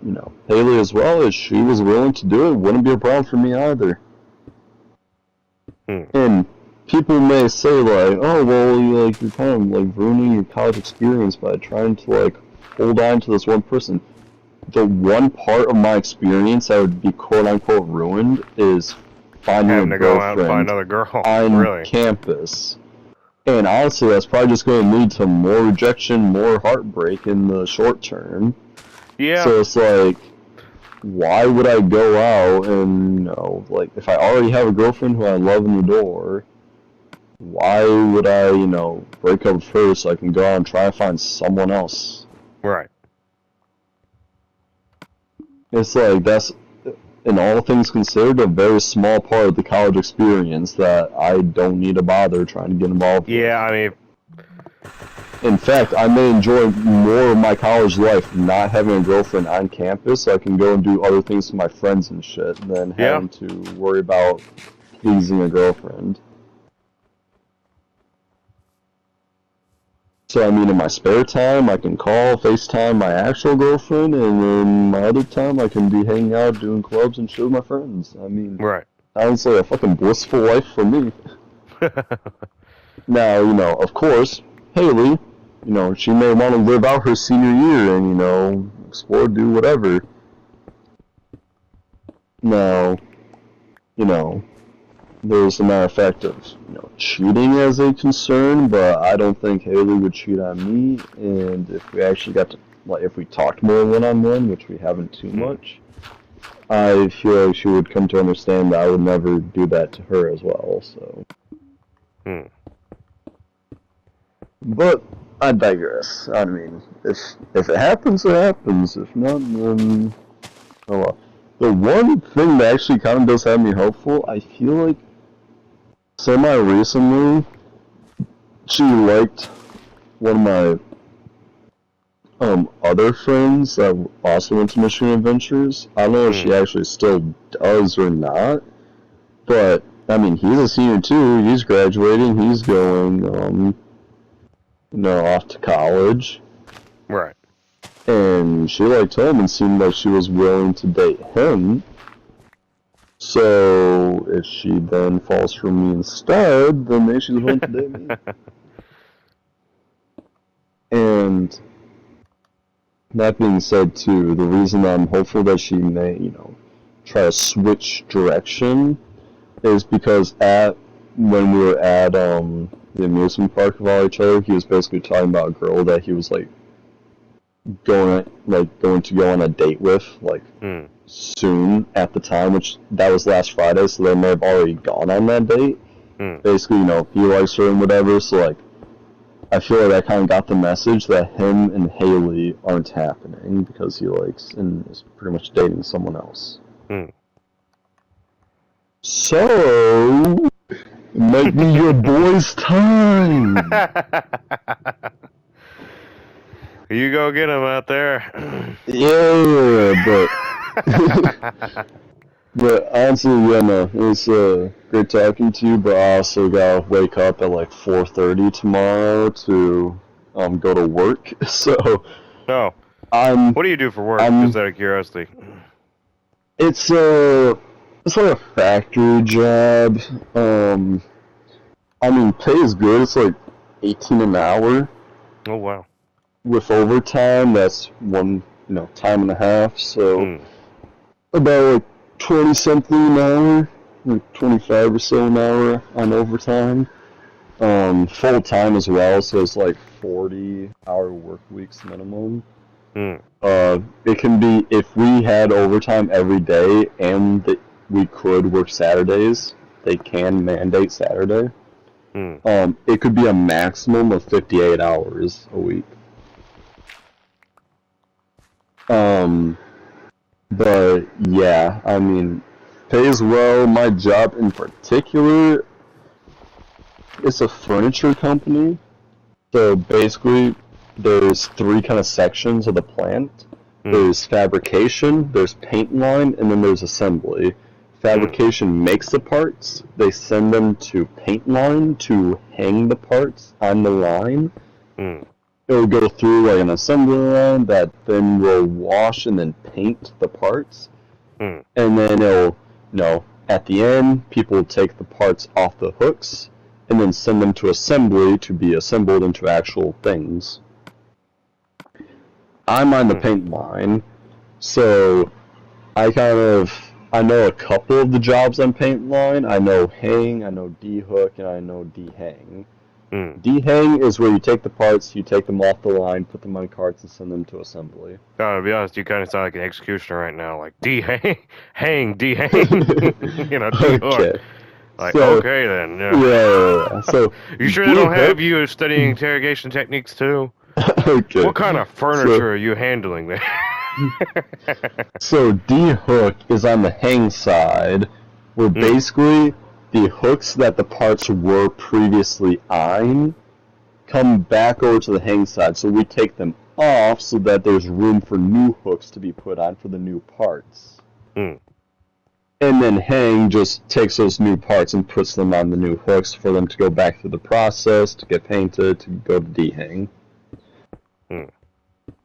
Haley as well, if she was willing to do it, wouldn't be a problem for me either. And people may say, like, oh, well, you're kind of, like, ruining your college experience by trying to, like, hold on to this one person. The one part of my experience that would be quote-unquote ruined is finding having a to go out and find girlfriend another girl on campus. And honestly, that's probably just going to lead to more rejection, more heartbreak in the short term. Yeah. So it's like, why would I go out and, like, if I already have a girlfriend who I love and adore, why would I, break up with her so I can go out and try to find someone else? Right. It's like, that's, in all things considered, a very small part of the college experience that I don't need to bother trying to get involved with. Yeah, I mean... In fact, I may enjoy more of my college life not having a girlfriend on campus so I can go and do other things to my friends and shit than having to worry about pleasing a girlfriend. So, I mean, in my spare time, I can call, FaceTime my actual girlfriend, and then my other time, I can be hanging out, doing clubs and shit with my friends. I mean, honestly, a fucking blissful life for me. Now, of course, Haley, she may want to live out her senior year and, explore, do whatever. Now, there's a matter of fact of, cheating as a concern, but I don't think Haley would cheat on me, and if we actually got to, like, if we talked more one-on-one, which we haven't too much, I feel like she would come to understand that I would never do that to her as well, so. But I digress. I mean, if it happens, it happens. If not, then oh well. The one thing that actually kind of does have me hopeful, I feel like semi-recently, she liked one of my other friends that also went to Michigan Adventures. I don't know if she actually still does or not, but I mean, he's a senior too. He's graduating. He's going off to college. Right. And she liked him and seemed like she was willing to date him. So if she then falls for me instead, then maybe she's willing to date me. And that being said too, the reason I'm hopeful that she may, try to switch direction is because when we were at the amusement park of all each other, he was basically talking about a girl that he was going to go on a date with soon at the time, which that was last Friday, so they may have already gone on that date. Basically, he likes her and whatever, so I feel like that kind of got the message that him and Haley aren't happening because he likes and is pretty much dating someone else. So it might be your boy's time. You go get him out there. Yeah, but But honestly, yeah, no, it was great talking to you. But I also gotta wake up at like 4:30 tomorrow to go to work. So Oh, I'm what do you do for work? Just I'm out of curiosity. it's a it's like a factory job. I mean, pay is good. It's like 18 an hour Oh wow. with overtime. That's one time and a half. So Hmm. about like 20 something an hour, like 25 or so an hour on overtime. Full time as well, so it's like 40-hour work weeks minimum. Hmm. It can be if we had overtime every day and we could work Saturdays. They can mandate Saturday. Hmm. It could be a maximum of 58 hours a week. Um, but yeah, I mean, pays well. My job in particular, it's a furniture company. So basically, there's three kind of sections of the plant. Hmm. There's fabrication, there's paint line, and then there's assembly. Hmm. Fabrication makes the parts. They send them to paint line to hang the parts on the line. Hmm. It'll go through like an assembly line that then will wash and then paint the parts. Hmm. And then at the end, people will take the parts off the hooks and then send them to assembly to be assembled into actual things. I'm on the Hmm. paint line, so I know a couple of the jobs on paint line. I know hang, I know de-hook, and I know de-hang. Hmm. De-hang is where you take the parts, you take them off the line, put them on carts, and send them to assembly. To be honest, you kind of sound like an executioner right now. Like hang, de-hang, de-hook. Okay, Like, so okay then. yeah. So You sure they don't de-hook. have you studying interrogation techniques too? Okay, What kind of so furniture are you handling there? so D-hook is on the hang side, where Hmm. basically the hooks that the parts were previously on come back over to the hang side, so we take them off so that there's room for new hooks to be put on for the new parts. Hmm. And then hang just takes those new parts and puts them on the new hooks for them to go back through the process, to get painted, to go to de-hang. Hmm.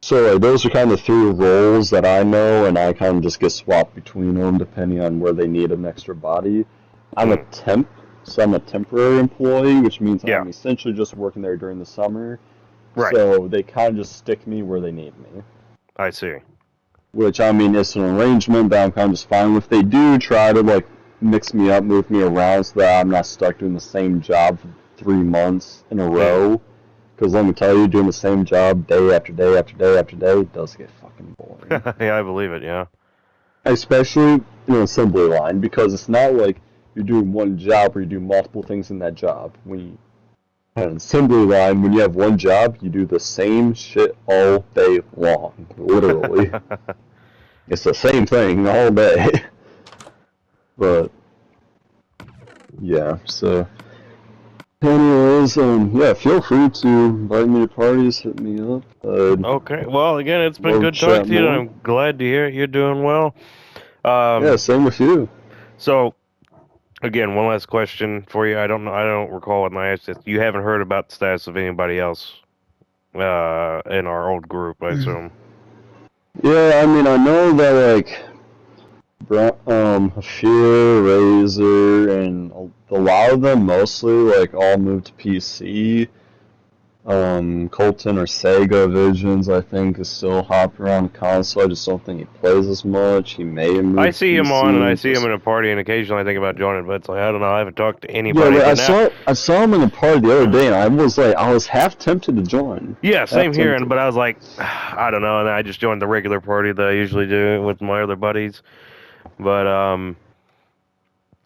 So those are kind of the three roles that I know, and I kind of just get swapped between them depending on where they need an extra body. I'm a Hmm. temp, so I'm a temporary employee, which means Yeah. I'm essentially just working there during the summer. Right. So they kind of just stick me where they need me. I see. Which, I mean, it's an arrangement that I'm kind of just fine with. They do try to, like, mix me up, move me around so that I'm not stuck doing the same job for 3 months in a Hmm. row. Because let me tell you, doing the same job day after day after day after day does get fucking boring. Yeah, I believe it. Yeah. Especially in an assembly line, because it's not like you're doing one job or you do multiple things in that job. When you have an assembly line, when you have one job, you do the same shit all day long. Literally. It's the same thing all day. But, yeah, so... Anyways, yeah, feel free to invite me to parties, hit me up. Okay. Well, again, it's been Love to good talking chat to you, and more. I'm glad to hear you're doing well. Yeah, same with you. So again, one last question for you. I don't know. I don't recall when I asked this. You haven't heard about the status of anybody else in our old group, I assume. Yeah, I mean, I know that, like, Fear, Razor, and a lot of them mostly, like, all moved to PC. Colton or Sega Visions, I think, is still hopping around console. I just don't think he plays as much. He may have I moved to see him on, and I PC. see him Just in a party, and occasionally I think about joining, but it's like I don't know. I haven't talked to yeah, anybody. but But now, I saw him in the party the other day, and I was half tempted to join. yeah, Half same here. tempted. But I was like, I don't know, and I just joined the regular party that I usually do with my other buddies. But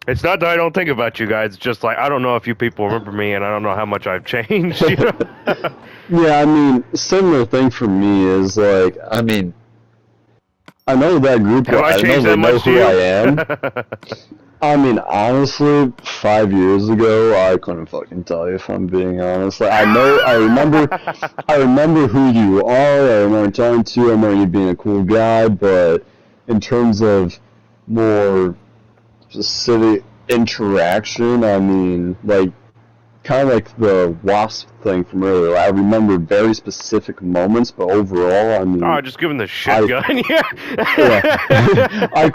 it's not that I don't think about you guys. It's just like I don't know if you people remember me, and I don't know how much I've changed. You know? Yeah, I mean, similar thing for me is like, I mean, I know that group. Have I I know changed they that know much to who I you? am. I mean, honestly, 5 years ago, I couldn't fucking tell you if I'm being honest. Like, I remember who you are. I remember talking to you. I remember you being a cool guy. But in terms of more specific interaction. I mean, like, kind of like the wasp thing from earlier. I remember very specific moments, but overall, I mean, Oh, just giving the shit gun, yeah. I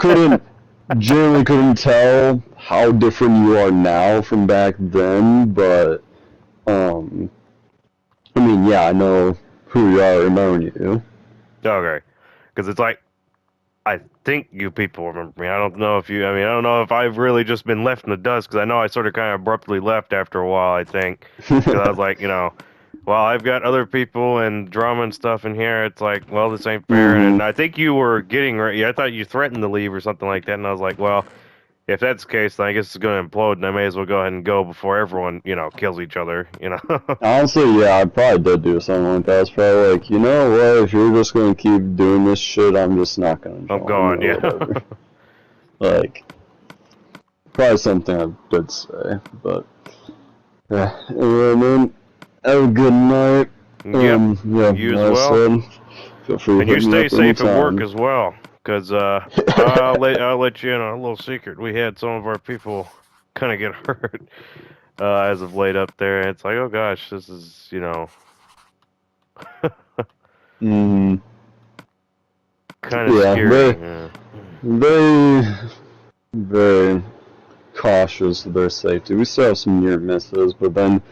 generally couldn't tell how different you are now from back then, but, I mean, yeah, I know who you are, knowing you. Okay, because it's like, I think you people remember me. I don't know if you. I mean, I don't know if I've really just been left in the dust, because I know I sort of kind of abruptly left after a while. I think because I was like, well, I've got other people and drama and stuff in here. It's like, well, this ain't fair. And I think you were getting ready. I thought you threatened to leave or something like that. And I was like, well, if that's the case, then I guess it's going to implode, and I may as well go ahead and go before everyone, kills each other. Honestly, yeah, I probably did do something like that. I was probably like, you know what, if you're just going to keep doing this shit, I'm just not going to join. I'm gone, yeah. Whatever. Like, probably something I did say, but, yeah. Anyway, man, have a good night. Yep, yeah, you as like well. I said, feel free to And you hit me stay up safe at work anytime. as well, because I'll let you in on a little secret. We had some of our people kind of get hurt as of late up there. It's like, oh gosh, this is Mm-hmm. kind of Yeah, scary. very, very cautious of their safety. We still have some near misses, but then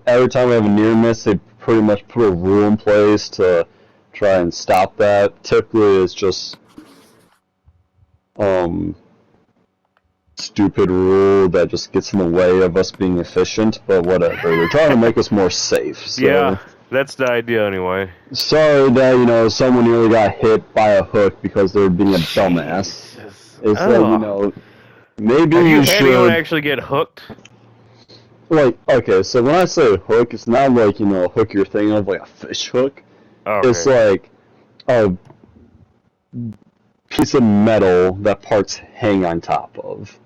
every time we have a near miss, they pretty much put a rule in place to try and stop that. Typically, it's just stupid rule that just gets in the way of us being efficient. But whatever, they're trying to make us more safe. So. Yeah, that's the idea anyway. Sorry that someone nearly got hit by a hook because they were being a dumbass. It's like maybe have you you had should. anyone actually get hooked? Like, okay, so when I say hook, it's not like, a hook you're thinking of, like a fish hook. Okay. It's like a piece of metal that parts hang on top of.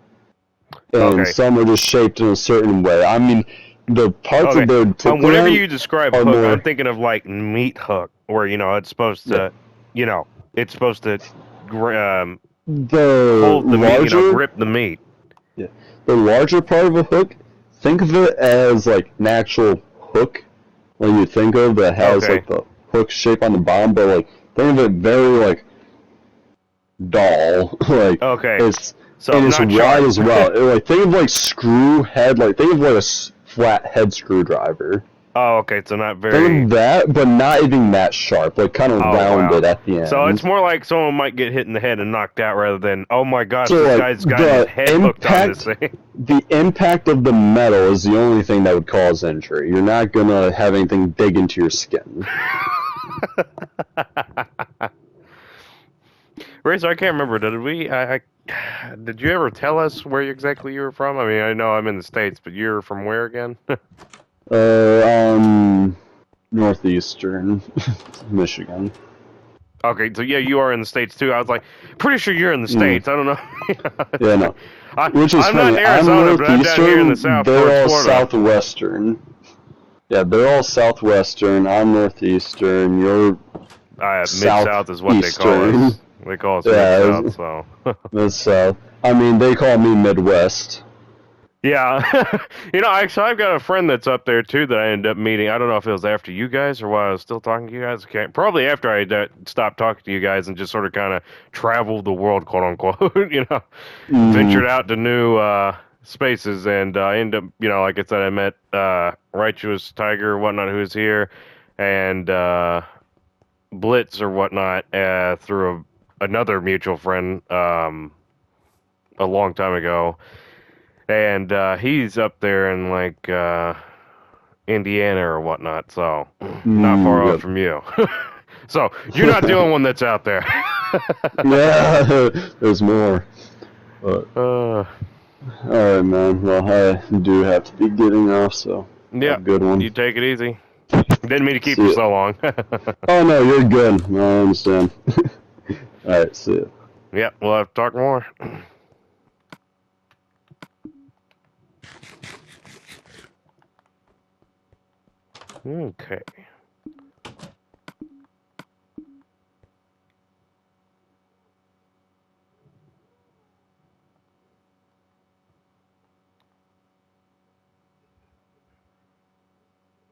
And some are just shaped in a certain way. I mean, the parts that they're typically whenever you describe hook, more... I'm thinking of like meat hook, where, it's supposed to, it's supposed to hold the meat, grip the meat. Yeah. The larger part of a hook, think of it as like an actual hook when you think of that has like the hook shape on the bottom, but like think of it very like dull. Like it's wide as well. Like think of like screw head, like think of like a flat head screwdriver. Oh, okay, so not very... Think of that, but not even that sharp, like kind of rounded at the end. So it's more like someone might get hit in the head and knocked out rather than, oh my gosh, this guy's got his head hooked on this thing. The impact of the metal is the only thing that would cause injury. You're not going to have anything dig into your skin. Razor, I can't remember. Did you ever tell us where exactly you were from? I mean, I know I'm in the States, but you're from where again? Northeastern Michigan. Okay, so yeah, you are in the States too. I was like, pretty sure you're in the States. I don't know. Yeah, no. Which is I'm funny. not in Arizona, but I'm down here in the South. They're all southwestern. Yeah, they're all southwestern. I'm northeastern. You're mid-south is what they call us. They call us mid-south, so. Mid-south. I mean, they call me Midwest. Yeah. Actually, I've got a friend that's up there, too, that I ended up meeting. I don't know if it was after you guys or while I was still talking to you guys. Probably after I stopped talking to you guys and just sort of kind of traveled the world, quote-unquote, ventured out to new spaces. And I ended up, like I said, I met Righteous Tiger or whatnot, who's here, and Blitz or whatnot through another mutual friend a long time ago. And he's up there in like Indiana or whatnot, so not far off from you. So you're not the only one that's out there. Yeah, there's more. But, all right, man. Well, I do have to be getting off, so yeah, have a good one. You take it easy. Didn't mean to keep you so long. Oh no, you're good. I understand. All right, see ya. Yeah, we'll have to talk more. Okay.